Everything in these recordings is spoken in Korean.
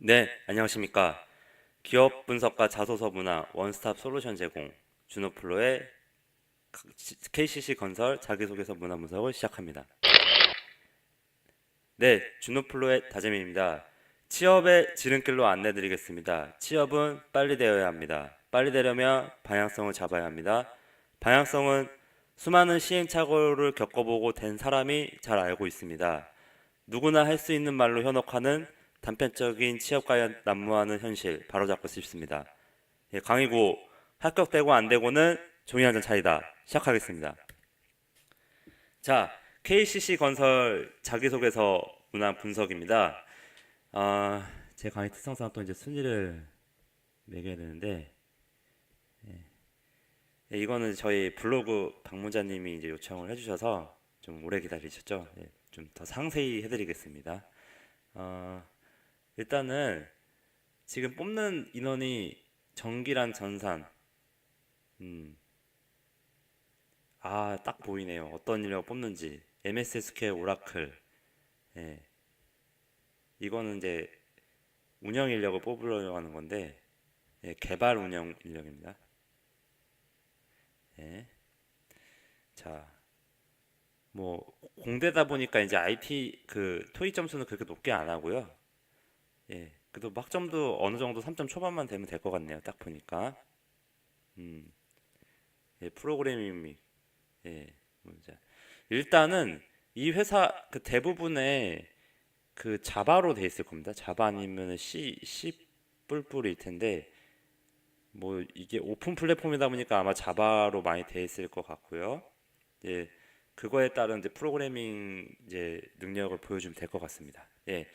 네, 안녕하십니까. 기업 분석과 자소서 문화 원스톱 솔루션 제공 준호플로의 KCC 건설 자기소개서 문화 분석을 시작합니다. 네, 준호플로의 다재민입니다. 취업의 지름길로 안내드리겠습니다. 취업은 빨리 되어야 합니다. 빨리 되려면 방향성을 잡아야 합니다. 방향성은 수많은 시행착오를 겪어보고 된 사람이 잘 알고 있습니다. 누구나 할 수 있는 말로 현혹하는 단편적인 취업과 난무하는 현실 바로잡고 싶습니다. 예, 강의고 합격되고 안 되고는 종이 한 장 차이다. 시작하겠습니다. 자, KCC 건설 자기소개서 문화 분석입니다. 제 강의 특성상 또 이제 순위를 매겨야 되는데, 예, 이거는 저희 블로그 방문자님이 이제 요청을 해주셔서 좀 오래 기다리셨죠? 예, 좀 더 상세히 해드리겠습니다. 어, 일단은 지금 뽑는 인원이 정기란 전산. 딱 보이네요. 어떤 인력을 뽑는지. MS SQL 오라클. 예, 이거는 이제 운영 인력을 뽑으려고 하는 건데, 예, 개발 운영 인력입니다. 예, 자, 뭐 공대다 보니까 이제 IT 그 토익 점수는 그렇게 높게 안 하고요. 예, 그래도 막점도 어느 정도 3점 초반만 되면 될 것 같네요. 딱 보니까. 음, 예, 프로그래밍, 예, 뭐 이제 일단은 이 회사 그 대부분의 그 자바로 돼 있을 겁니다. 자바 아니면 C 뿔뿔일 텐데 뭐 이게 오픈 플랫폼이다 보니까 아마 자바로 많이 돼 있을 것 같고요. 예, 그거에 따른 이제 프로그래밍 이제 능력을 보여주면 될 것 같습니다. 예,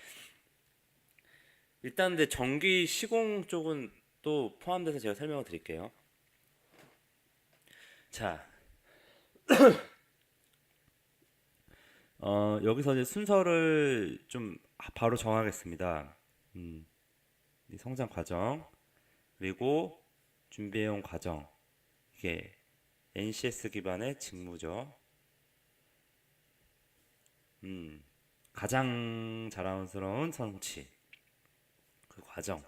일단 근데 전기 시공 쪽은 또 포함돼서 제가 설명을 드릴게요. 자, 여기서 이제 순서를 좀 바로 정하겠습니다. 음, 이 성장 과정 그리고 준비해온 과정 이게 NCS 기반의 직무죠. 가장 자랑스러운 성취 그 과정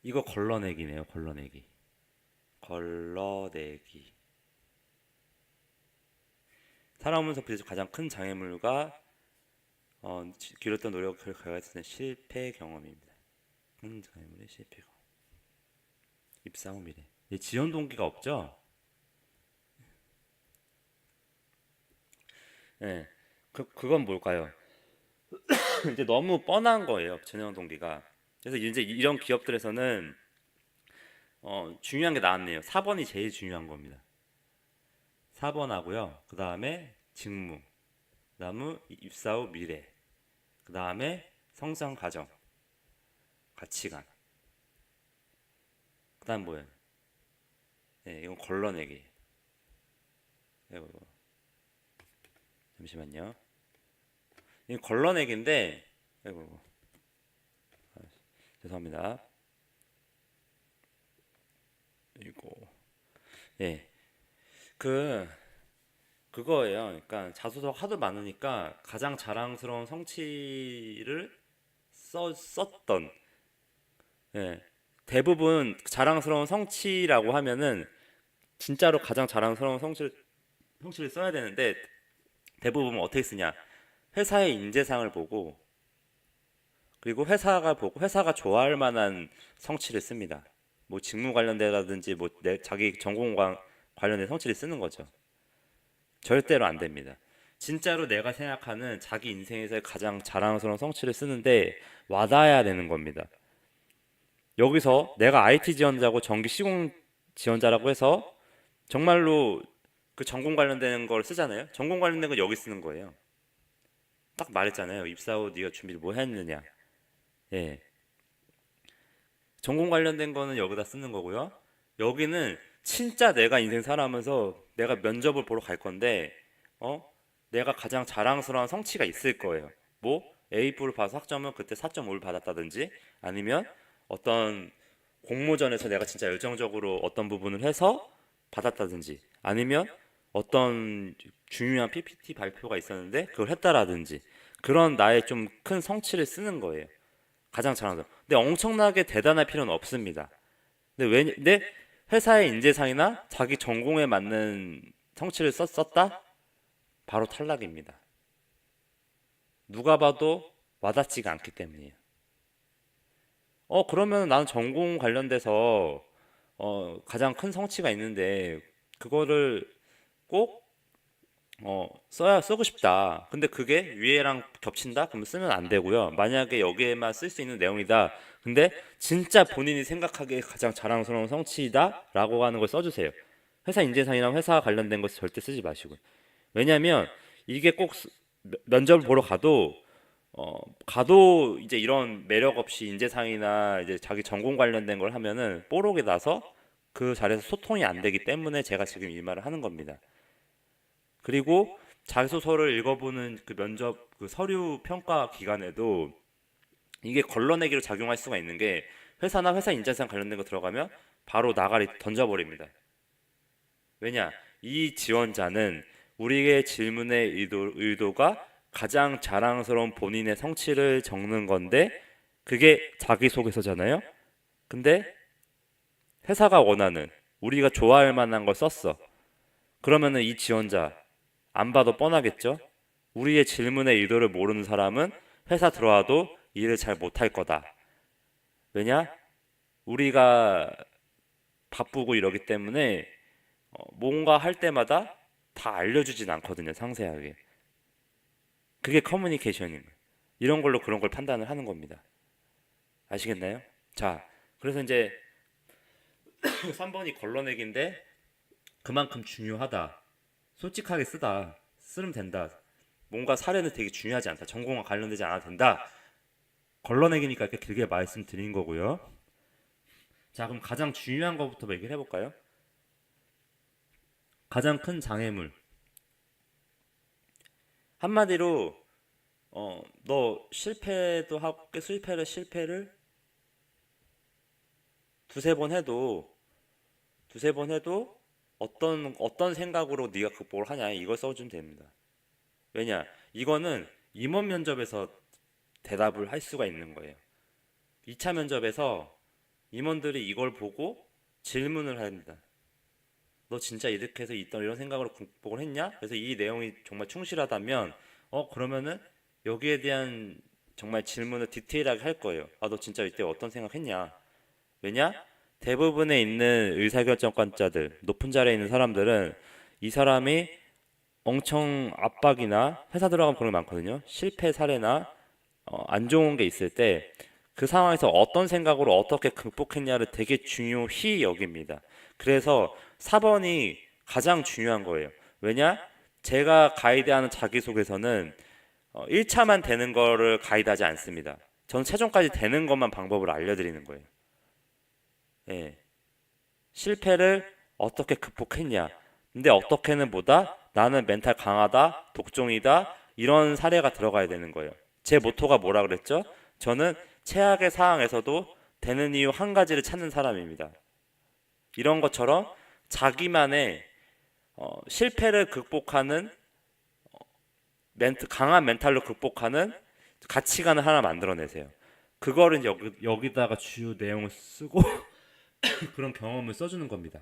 이거 걸러내기네요. 걸러내기 살아오면서 부딪힌 가장 큰 장애물과 길었던 노력을 결과했을 실패 경험입니다. 큰 장애물의 실패 경험 입사 후 미래 지원 동기가 없죠? 예, 그건 뭘까요? 이제 너무 뻔한 거예요. 전형 동기가. 그래서 이제 이런 기업들에서는 중요한 게 나왔네요. 4번이 제일 중요한 겁니다. 4번 하고요. 그 다음에 직무, 그 다음에 입사 후 미래, 그 다음에 성장 과정, 가치관, 그 다음 뭐예요? 네, 이건 걸러내기. 이거, 잠시만요. 이건 걸러내기인데, 이거, 죄송합니다. 이거, 예, 그 그거예요. 그러니까 자소서 하도 많으니까 가장 자랑스러운 성취를 썼던, 예, 대부분 자랑스러운 성취라고 하면은 진짜로 가장 자랑스러운 성취를 써야 되는데 대부분 어떻게 쓰냐? 회사의 인재상을 보고 그리고 회사가 보고 회사가 좋아할 만한 성취를 씁니다. 뭐 직무 관련돼라든지 뭐 자기 전공 관련된 성취를 쓰는 거죠. 절대로 안 됩니다. 진짜로 내가 생각하는 자기 인생에서 가장 자랑스러운 성취를 쓰는데 와닿아야 되는 겁니다. 여기서 내가 IT 지원자고 전기 시공 지원자라고 해서 정말로 그 전공 관련되는 걸 쓰잖아요. 전공 관련된 건 여기 쓰는 거예요. 딱 말했잖아요. 입사 후 네가 준비를 뭐 했느냐. 예. 전공 관련된 거는 여기다 쓰는 거고요. 여기는 진짜 내가 인생 살아가면서 내가 면접을 보러 갈 건데, 어? 내가 가장 자랑스러운 성취가 있을 거예요. 뭐, A4를 봐서 학점은 그때 4.5를 받았다든지, 아니면 어떤 공모전에서 내가 진짜 열정적으로 어떤 부분을 해서 받았다든지, 아니면 어떤 중요한 PPT 발표가 있었는데 그걸 했다라든지, 그런 나의 좀 큰 성취를 쓰는 거예요. 가장 잘하는. 근데 엄청나게 대단할 필요는 없습니다. 근데 회사의 인재상이나 자기 전공에 맞는 성취를 썼다? 바로 탈락입니다. 누가 봐도 와닿지가 않기 때문이에요. 그러면 나는 전공 관련돼서 가장 큰 성취가 있는데 그거를 꼭 쓰고 싶다. 근데 그게 위에랑 겹친다? 그러면 쓰면 안 되고요. 만약에 여기에만 쓸 수 있는 내용이다. 근데 진짜 본인이 생각하기에 가장 자랑스러운 성취이다? 라고 하는 걸 써주세요. 회사 인재상이나 회사 관련된 것 절대 쓰지 마시고요. 왜냐면 이게 꼭 면접을 보러 가도 이제 이런 매력 없이 인재상이나 이제 자기 전공 관련된 걸 하면은 뽀록이 나서 그 자리에서 소통이 안 되기 때문에 제가 지금 이 말을 하는 겁니다. 그리고 자소서를 읽어보는 그 면접 그 서류 평가 기간에도 이게 걸러내기로 작용할 수가 있는 게 회사나 회사 인재상 관련된 거 들어가면 바로 나가리 던져버립니다. 왜냐? 이 지원자는 우리의 질문의 의도가 가장 자랑스러운 본인의 성취를 적는 건데 그게 자기소개서잖아요. 근데 회사가 원하는 우리가 좋아할 만한 걸 썼어. 그러면은 이 지원자 안 봐도 뻔하겠죠? 우리의 질문의 의도를 모르는 사람은 회사 들어와도 일을 잘 못할 거다. 왜냐? 우리가 바쁘고 이러기 때문에 뭔가 할 때마다 다 알려주진 않거든요, 상세하게. 그게 커뮤니케이션인 거예요. 이런 걸로 그런 걸 판단을 하는 겁니다. 아시겠나요? 자, 그래서 이제 3번이 걸러내기인데 그만큼 중요하다. 솔직하게 쓰면 된다. 뭔가 사례는 되게 중요하지 않다. 전공과 관련되지 않아도 된다. 걸러내기니까 이렇게 길게 말씀드린 거고요. 자, 그럼 가장 중요한 것부터 얘기를 해볼까요? 가장 큰 장애물. 한마디로 너 실패도 하고 실패를 두세 번 해도 어떤 생각으로 네가 극복을 하냐 이걸 써주면 됩니다. 왜냐? 이거는 임원 면접에서 대답을 할 수가 있는 거예요. 2차 면접에서 임원들이 이걸 보고 질문을 합니다. 너 진짜 이렇게 해서 이런 생각으로 극복을 했냐? 그래서 이 내용이 정말 충실하다면 그러면은 여기에 대한 정말 질문을 디테일하게 할 거예요. 너 진짜 이때 어떤 생각했냐? 왜냐? 대부분에 있는 의사결정권자들, 높은 자리에 있는 사람들은 이 사람이 엄청 압박이나 회사 들어가면 그런 게 많거든요. 실패 사례나 안 좋은 게 있을 때 그 상황에서 어떤 생각으로 어떻게 극복했냐를 되게 중요히 여깁니다. 그래서 4번이 가장 중요한 거예요. 왜냐? 제가 가이드하는 자기소개서는 1차만 되는 거를 가이드하지 않습니다. 저는 최종까지 되는 것만 방법을 알려드리는 거예요. 예. 실패를 어떻게 극복했냐. 근데 어떻게는 보다 나는 멘탈 강하다, 독종이다, 이런 사례가 들어가야 되는 거예요. 제 모토가 뭐라 그랬죠? 저는 최악의 상황에서도 되는 이유 한 가지를 찾는 사람입니다. 이런 것처럼 자기만의 실패를 극복하는 강한 멘탈로 극복하는 가치관을 하나 만들어내세요. 그거를 여기다가 주요 내용을 쓰고 그런 경험을 써주는 겁니다.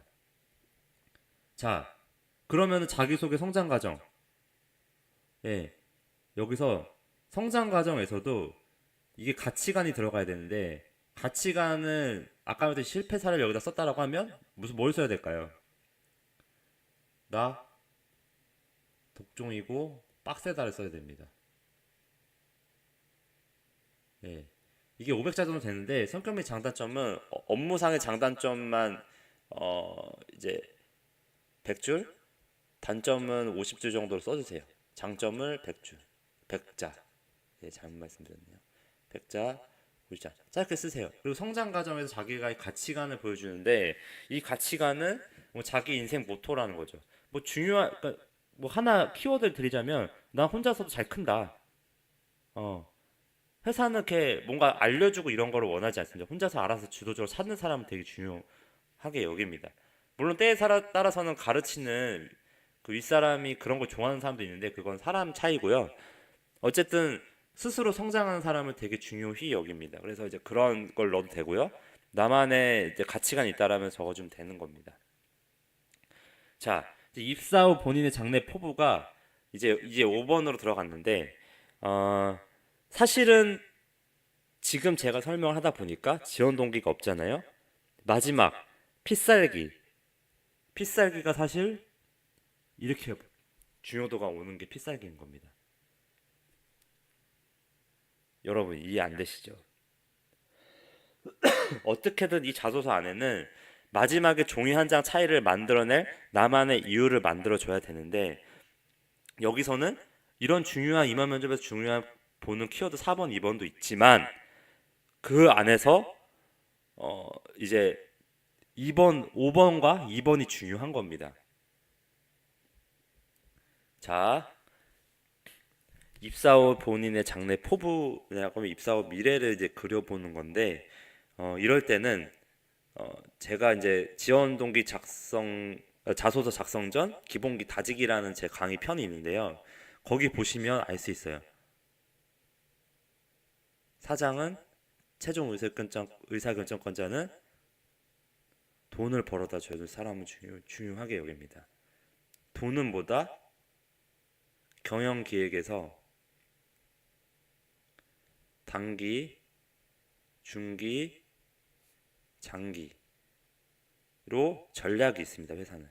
자, 그러면 자기소개 성장 과정. 예, 여기서 성장 과정에서도 이게 가치관이 들어가야 되는데 가치관은 아까 말했던 실패 사례를 여기다 썼다라고 하면 뭘 써야 될까요? 나 독종이고 빡세다를 써야 됩니다. 예. 이게 500자 정도 되는데 성격 및 장단점은 업무상의 장단점만 이제 100줄, 단점은 50줄 정도로 써주세요. 장점을 100줄, 100자. 예, 잘못 말씀드렸네요. 100자, 50자. 짧게 쓰세요. 그리고 성장 과정에서 자기가 가치관을 보여주는데 이 가치관은 뭐 자기 인생 모토라는 거죠. 뭐 그러니까 뭐 하나 키워드를 드리자면 난 혼자서도 잘 큰다. 회사는 이렇게 뭔가 알려주고 이런 거를 원하지 않습니다. 혼자서 알아서 주도적으로 찾는 사람은 되게 중요하게 여깁니다. 물론 때에 따라서는 가르치는 그 윗사람이 그런 걸 좋아하는 사람도 있는데 그건 사람 차이고요. 어쨌든 스스로 성장하는 사람을 되게 중요히 여깁니다. 그래서 이제 그런 걸 넣어도 되고요. 나만의 이제 가치관이 있다라면 적어주면 되는 겁니다. 자, 이제 입사 후 본인의 장래 포부가 이제 5번으로 들어갔는데, 어, 사실은 지금 제가 설명을 하다 보니까 지원 동기가 없잖아요. 마지막 필살기. 필살기가 사실 이렇게 중요도가 오는 게 필살기인 겁니다. 여러분 이해 안 되시죠? 어떻게든 이 자소서 안에는 마지막에 종이 한 장 차이를 만들어낼 나만의 이유를 만들어줘야 되는데 여기서는 이런 중요한 임원 면접에서 중요한 보는 키워드 4번, 2번도 있지만 그 안에서 이제 2번, 5번과 2번이 중요한 겁니다. 자, 입사 후 본인의 장래 포부라고 하면 입사 후 미래를 이제 그려보는 건데 이럴 때는 제가 이제 지원 동기 작성 자소서 작성 전 기본기 다지기라는 제 강의 편이 있는데요. 거기 보시면 알 수 있어요. 사장은 최종 의사결정권자는 돈을 벌어다 줘야 될 사람을 중요하게 여깁니다. 돈은 뭐다? 경영기획에서 단기, 중기, 장기로 전략이 있습니다. 회사는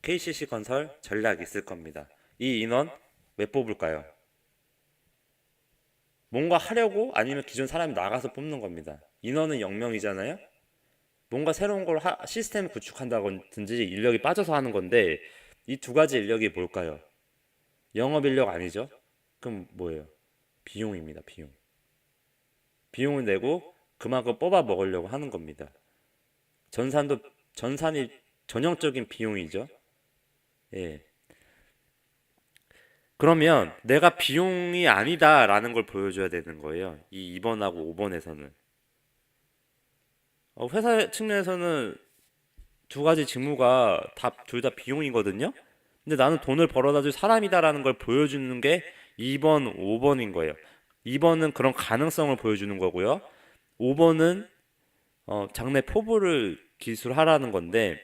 KCC 건설 전략이 있을 겁니다. 이 인원 왜 뽑을까요? 뭔가 하려고 아니면 기존 사람이 나가서 뽑는 겁니다. 인원은 0명이잖아요. 뭔가 새로운 걸 시스템 구축한다든지 인력이 빠져서 하는 건데 이 두 가지 인력이 뭘까요? 영업 인력 아니죠? 그럼 뭐예요? 비용입니다. 비용. 비용을 내고 그만큼 뽑아 먹으려고 하는 겁니다. 전산이 전형적인 비용이죠. 예. 그러면 내가 비용이 아니다라는 걸 보여줘야 되는 거예요. 이 2번하고 5번에서는. 회사 측면에서는 두 가지 직무가 둘 다 비용이거든요. 근데 나는 돈을 벌어다 줄 사람이다라는 걸 보여주는 게 2번, 5번인 거예요. 2번은 그런 가능성을 보여주는 거고요. 5번은 장래 포부를 기술하라는 건데,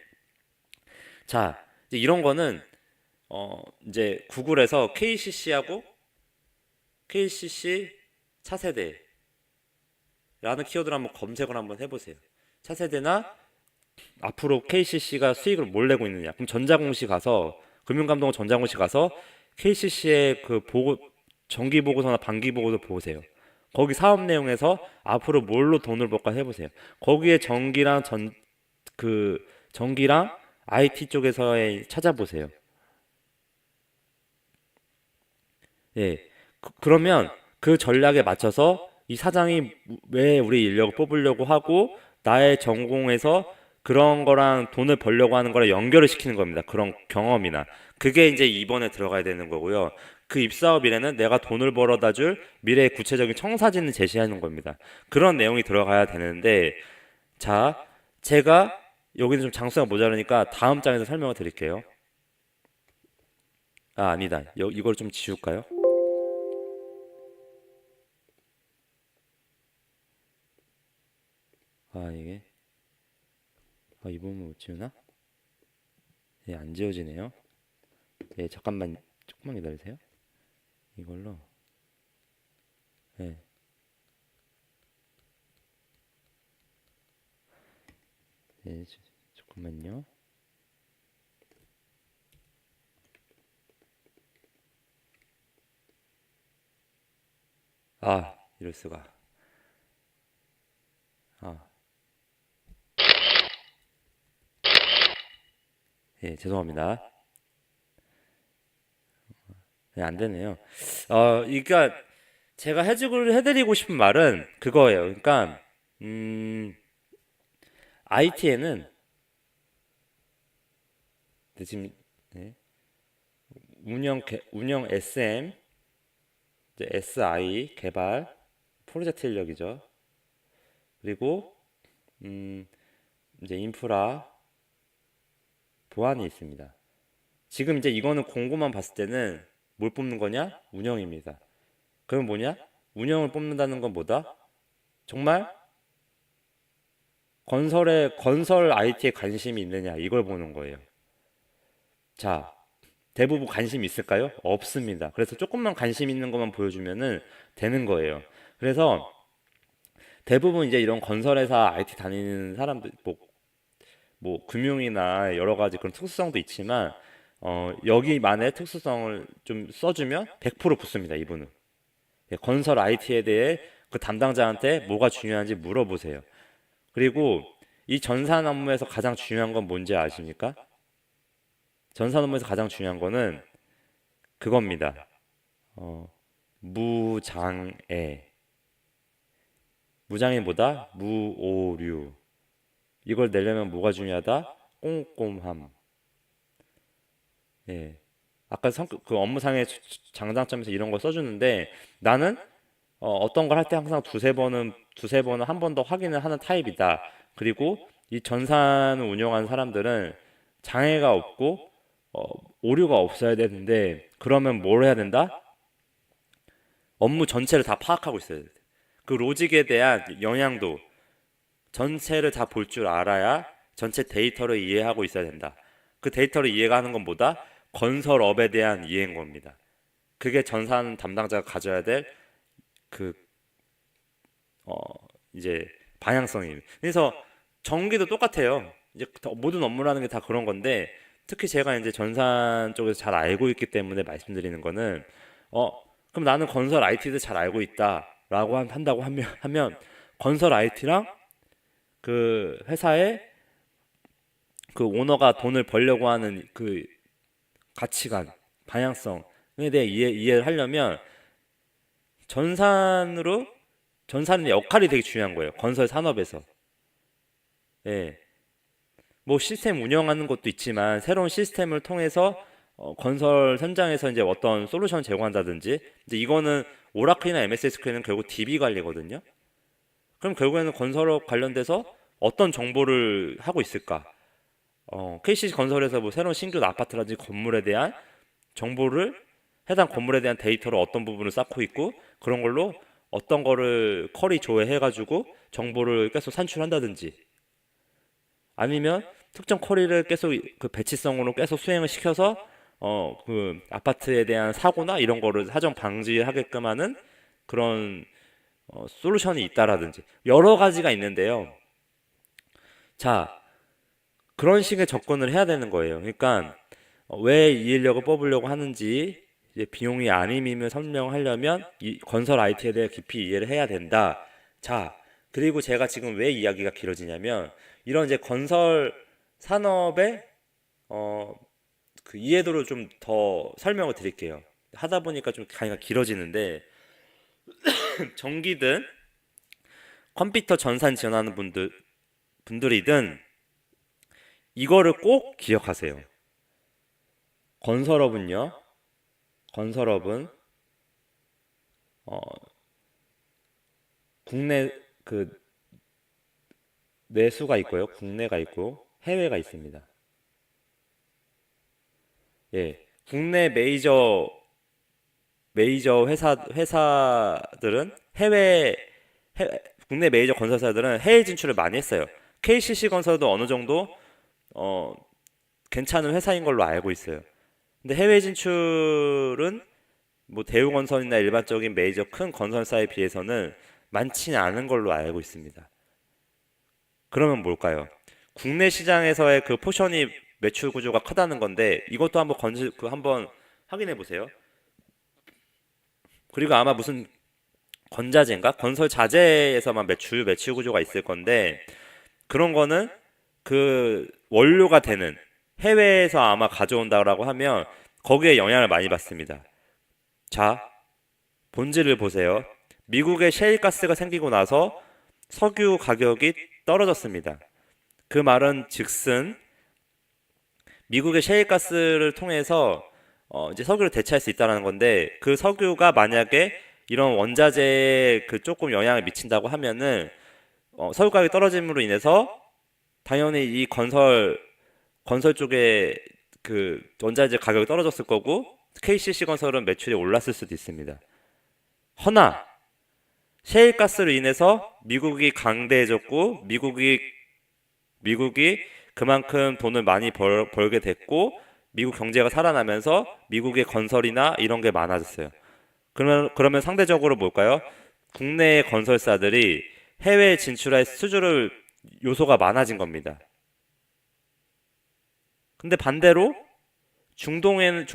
자, 이제 이런 거는 이제 구글에서 KCC 차세대라는 키워드를 한번 검색을 한번 해보세요. 차세대나 앞으로 KCC가 수익을 뭘 내고 있느냐. 그럼 전자공시 가서 금융감독원 전자공시 가서 KCC의 그 정기 보고서나 반기 보고서 보세요. 거기 사업 내용에서 앞으로 뭘로 돈을 벌까 해보세요. 거기에 전기랑 IT 쪽에서의 찾아보세요. 예. 그러면 그 전략에 맞춰서 이 사장이 왜 우리 인력을 뽑으려고 하고 나의 전공에서 그런 거랑 돈을 벌려고 하는 거랑 연결을 시키는 겁니다. 그런 경험이나. 그게 이제 2번에 들어가야 되는 거고요. 그 입사업 일에는 내가 돈을 벌어다 줄 미래의 구체적인 청사진을 제시하는 겁니다. 그런 내용이 들어가야 되는데, 자, 제가 여기는 좀 장수가 모자라니까 다음 장에서 설명을 드릴게요. 아, 아니다. 이걸 좀 지울까요? 아, 이게. 이 부분 못 지우나? 예, 안 지워지네요. 예, 잠깐만, 조금만 기다리세요. 이걸로. 예, 예, 잠깐만요. 아, 이럴 수가. 아, 예, 죄송합니다. 예, 안 되네요. 그러니까 제가 해드리고 싶은 말은 그거예요. 그러니까, IT에는 지금 네, 운영 SM, 이제 SI 개발, 프로젝트 인력이죠. 그리고 음, 이제 인프라 보안이 있습니다. 지금 이제 이거는 공고만 봤을 때는 뭘 뽑는 거냐? 운영입니다. 그럼 뭐냐? 운영을 뽑는다는 건 뭐다? 정말 건설 IT에 관심이 있느냐 이걸 보는 거예요. 자, 대부분 관심 있을까요? 없습니다. 그래서 조금만 관심 있는 것만 보여주면은 되는 거예요. 그래서 대부분 이제 이런 건설회사 IT 다니는 사람들, 뭐 금융이나 여러 가지 그런 특수성도 있지만, 여기만의 특수성을 좀 써주면 100% 붙습니다, 이분은. 예, 건설 IT에 대해 그 담당자한테 뭐가 중요한지 물어보세요. 그리고 이 전산 업무에서 가장 중요한 건 뭔지 아십니까? 전산 업무에서 가장 중요한 거는 그겁니다. 어, 무장애. 무장애보다 무오류. 이걸 내려면 뭐가 중요하다? 꼼꼼함. 예. 아까 그 업무상의 장단점에서 이런 거 써주는데 나는 어떤 걸 할 때 항상 두세 번은 한 번 더 확인을 하는 타입이다. 그리고 이 전산을 운영하는 사람들은 장애가 없고 어, 오류가 없어야 되는데 그러면 뭘 해야 된다? 업무 전체를 다 파악하고 있어야 돼. 그 로직에 대한 영향도 전체를 다 볼 줄 알아야 전체 데이터를 이해하고 있어야 된다. 그 데이터를 이해하는 건 뭐다? 건설업에 대한 이해인 겁니다. 그게 전산 담당자가 가져야 될 그, 어, 이제 방향성입니다. 그래서 전기도 똑같아요. 이제 모든 업무라는 게 다 그런 건데 특히 제가 이제 전산 쪽에서 잘 알고 있기 때문에 말씀드리는 거는 어, 그럼 나는 건설 IT도 잘 알고 있다라고 한다고 하면 건설 IT랑 그 회사의 그 오너가 돈을 벌려고 하는 그 가치관, 방향성에 대해 이해를 하려면 전산으로 전산의 역할이 되게 중요한 거예요. 건설 산업에서. 예. 뭐 시스템 운영하는 것도 있지만 새로운 시스템을 통해서 건설 현장에서 이제 어떤 솔루션 제공한다든지 이제 이거는 오라클이나 MS SQL은 결국 DB 관리거든요. 그럼 결국에는 건설업 관련돼서 어떤 정보를 하고 있을까? KCC 건설에서 뭐 새로운 신규 아파트라든지 건물에 대한 정보를 해당 건물에 대한 데이터로 어떤 부분을 쌓고 있고 그런 걸로 어떤 거를 쿼리 조회해가지고 정보를 계속 산출한다든지 아니면 특정 쿼리를 계속 그 배치성으로 계속 수행을 시켜서 그 아파트에 대한 사고나 이런 거를 사전 방지하게끔 하는 그런 솔루션이 있다라든지 여러 가지가 있는데요. 자, 그런 식의 접근을 해야 되는 거예요. 그러니까 왜 이 인력을 뽑으려고 하는지 이제 비용이 아님임을 설명하려면 이 건설 IT에 대해 깊이 이해를 해야 된다. 자, 그리고 제가 지금 왜 이야기가 길어지냐면 이런 이제 건설 산업의 어, 그 이해도를 좀 더 설명을 드릴게요. 하다 보니까 좀 강의가 길어지는데 전기든 컴퓨터 전산 지원하는 분들이든 이거를 꼭 기억하세요. 건설업은요. 건설업은 어, 국내 그 내수가 있고요. 국내가 있고 해외가 있습니다. 예. 국내 메이저 회사들은 해, 국내 메이저 건설사들은 해외 진출을 많이 했어요. KCC 건설도 어느 정도 어, 괜찮은 회사인 걸로 알고 있어요. 근데 해외 진출은 뭐 대우건설이나 일반적인 메이저 큰 건설사에 비해서는 많지는 않은 걸로 알고 있습니다. 그러면 뭘까요? 국내 시장에서의 그 포션이 매출 구조가 크다는 건데 이것도 한번 확인해 보세요. 그리고 아마 무슨 건자재인가? 건설 자재에서만 매출 구조가 있을 건데 그런 거는 그 원료가 되는 해외에서 아마 가져온다라고 하면 거기에 영향을 많이 받습니다. 자, 본질을 보세요. 미국에 셰일가스가 생기고 나서 석유 가격이 떨어졌습니다. 그 말은 즉슨 미국의 셰일가스를 통해서 이제 석유를 대체할 수 있다는 건데 그 석유가 만약에 이런 원자재에 그 조금 영향을 미친다고 하면은 석유 가격이 떨어짐으로 인해서 당연히 이 건설 쪽에 그 원자재 가격이 떨어졌을 거고 KCC 건설은 매출이 올랐을 수도 있습니다. 허나 셰일가스로 인해서 미국이 강대해졌고 미국이 그만큼 돈을 많이 벌게 됐고 미국 경제가 살아나면서 미국의 건설이나 이런 게 많아졌어요. 그러면 상대적으로 뭘까요? 국내 건설사들이 해외에 진출할 수주를 요소가 많아진 겁니다. 근데 반대로 중동은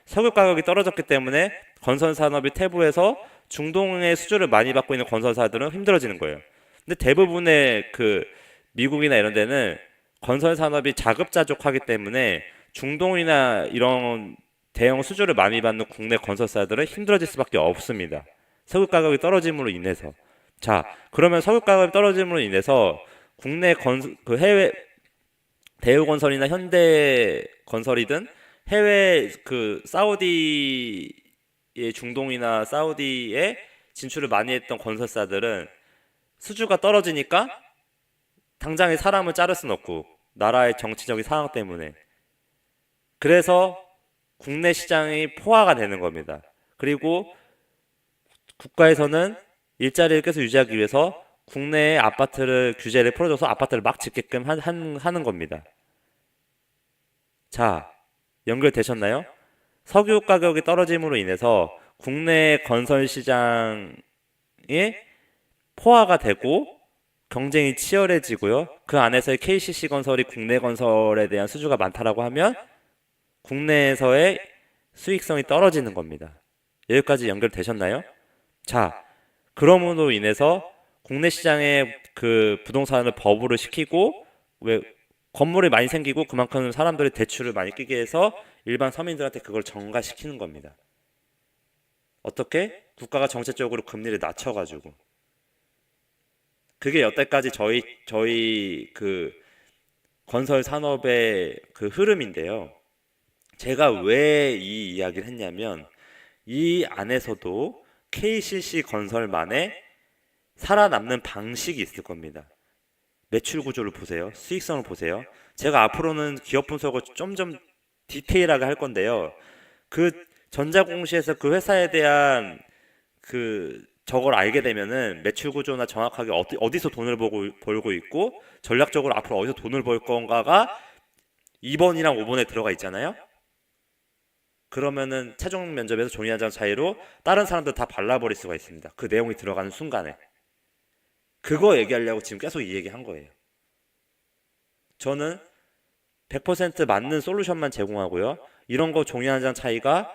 석유 가격이 떨어졌기 때문에 건설 산업이 퇴보해서 중동의 수주를 많이 받고 있는 건설사들은 힘들어지는 거예요. 근데 대부분의 그 미국이나 이런 데는 건설 산업이 자급자족하기 때문에 중동이나 이런 대형 수주를 많이 받는 국내 건설사들은 힘들어질 수밖에 없습니다. 석유 가격이 떨어짐으로 인해서. 자, 그러면 석유 가격이 떨어짐으로 인해서 그 해외 대우건설이나 현대건설이든 해외 그 사우디의 중동이나 사우디에 진출을 많이 했던 건설사들은 수주가 떨어지니까 당장에 사람을 자를 수는 없고 나라의 정치적인 상황 때문에 그래서 국내 시장이 포화가 되는 겁니다. 그리고 국가에서는 일자리를 계속 유지하기 위해서 국내의 아파트를 규제를 풀어줘서 아파트를 막 짓게끔 하는 겁니다. 자, 연결되셨나요? 석유 가격이 떨어짐으로 인해서 국내 건설 시장에 포화가 되고 경쟁이 치열해지고요. 그 안에서의 KCC 건설이 국내 건설에 대한 수주가 많다라고 하면 국내에서의 수익성이 떨어지는 겁니다. 여기까지 연결되셨나요? 자, 그럼으로 인해서 국내 시장에 그 부동산을 버블을 시키고 왜 건물이 많이 생기고 그만큼 사람들이 대출을 많이 끼게 해서 일반 서민들한테 그걸 전가시키는 겁니다. 어떻게? 국가가 정책적으로 금리를 낮춰가지고. 그게 여태까지 저희 그 건설 산업의 그 흐름인데요. 제가 왜 이 이야기를 했냐면 이 안에서도 KCC 건설만의 살아남는 방식이 있을 겁니다. 매출 구조를 보세요. 수익성을 보세요. 제가 앞으로는 기업 분석을 점점 디테일하게 할 건데요. 그 전자공시에서 그 회사에 대한 그 저걸 알게 되면은 매출 구조나 정확하게 어디서 돈을 벌고 있고 전략적으로 앞으로 어디서 돈을 벌 건가가 2번이랑 5번에 들어가 있잖아요. 그러면은 최종 면접에서 종이 한 장 차이로 다른 사람들 다 발라버릴 수가 있습니다. 그 내용이 들어가는 순간에. 그거 얘기하려고 지금 계속 이 얘기 한 거예요. 저는 100% 맞는 솔루션만 제공하고요. 이런 거 종이 한 장 차이가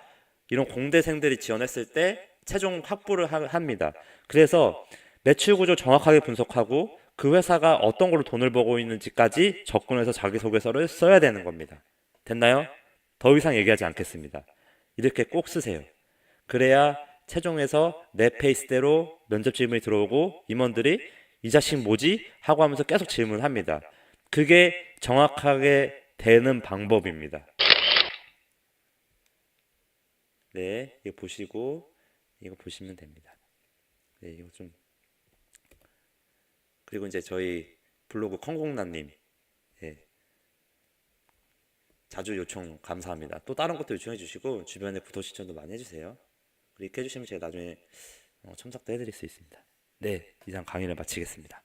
이런 공대생들이 지원했을 때 최종 확보를 합니다. 그래서 매출 구조 정확하게 분석하고 그 회사가 어떤 걸로 돈을 벌고 있는지까지 접근해서 자기소개서를 써야 되는 겁니다. 됐나요? 더 이상 얘기하지 않겠습니다. 이렇게 꼭 쓰세요. 그래야 최종에서 내 페이스대로 면접 질문이 들어오고 임원들이 이 자식 뭐지? 하고 하면서 계속 질문합니다. 그게 정확하게 되는 방법입니다. 네, 이거 보시고 이거 보시면 됩니다. 네, 이거 좀 그리고 이제 저희 블로그 콩콩남님 예, 자주 요청 감사합니다. 또 다른 것도 요청해 주시고 주변에 구독 시청도 많이 해주세요. 이렇게 해주시면 제가 나중에 첨삭도 해드릴 수 있습니다. 네, 이상 강의를 마치겠습니다.